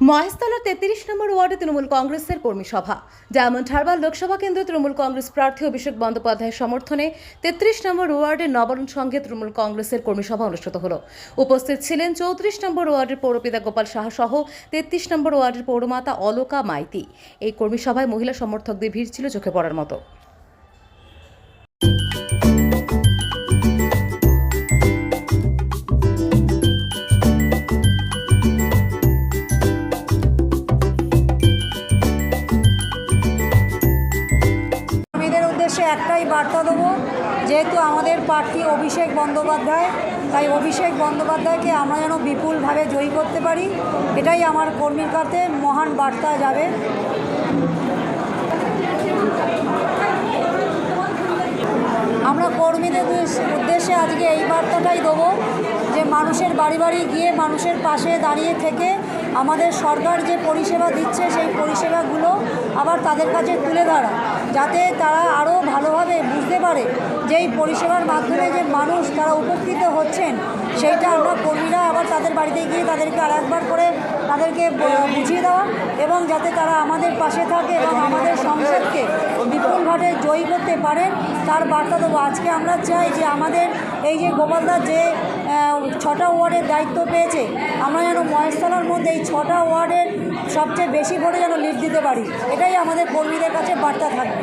মহেশতলার 33 নম্বর ওয়ার্ডে তৃণমূল কংগ্রেসের কর্মী সভা। ডায়মন্ড হারবার লোকসভা কেন্দ্রে তৃণমূল কংগ্রেস প্রার্থী অভিষেক বন্দ্যোপাধ্যায়ের সমর্থনে 33 নম্বর ওয়ার্ডের নবরণ সংঘে তৃণমূল কংগ্রেসের কর্মী সভা অনুষ্ঠিত হল। উপস্থিত ছিলেন 34 নম্বর ওয়ার্ডের পৌরপিতা গোপাল সাহা সহ 33 নম্বর ওয়ার্ডের পৌরমাতা অলকা মাইতি। এই কর্মী সভায় মহিলা সমর্থকদের ভিড় ছিল চোখে পড়ার মতো। একটাই বার্তা দেবো, যেহেতু আমাদের প্রার্থী অভিষেক বন্দ্যোপাধ্যায়, তাই অভিষেক বন্দ্যোপাধ্যায়কে আমরা যেন বিপুলভাবে জয়ী করতে পারি, এটাই আমার কর্মীর কাছে মহান বার্তা যাবে। আমরা কর্মীদের উদ্দেশ্যে আজকে এই বার্তাটাই দেবো যে মানুষের বাড়ি বাড়ি গিয়ে মানুষের পাশে দাঁড়িয়ে থেকে আমাদের সরকার যে পরিষেবা দিচ্ছে সেই পরিষেবাগুলো আবার তাদের কাছে তুলে ধরা, যাতে তারা আরও ভালোভাবে বুঝতে পারে যে এই পরিষেবার মাধ্যমে যে মানুষ তারা উপকৃত হচ্ছেন, সেইটা আমরা কর্মীরা আবার তাদের বাড়িতে গিয়ে তাদেরকে আরেকবার করে তাদেরকে বুঝিয়ে দেওয়া এবং যাতে তারা আমাদের পাশে থাকে এবং আমাদের সংসদকে বিপুলভাবে জয়ী করতে পারেন তার বার্তা দেবো। আজকে আমরা চাই যে আমাদের এই যে গোপালদার যে 6টা ওয়ার্ডের দায়িত্ব পেয়েছে, আমরা যেন মহেশতলার মধ্যে এই 6টা ওয়ার্ডের সবচেয়ে বেশি ভোটে যেন লিড দিতে পারি, এটাই আমাদের কর্মীদের কাছে বার্তা থাকবে।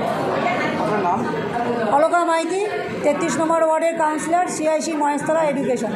অলকা মাইতি, 33 নম্বর ওয়ার্ডের কাউন্সিলর, CIC মহেশতলা এডুকেশন।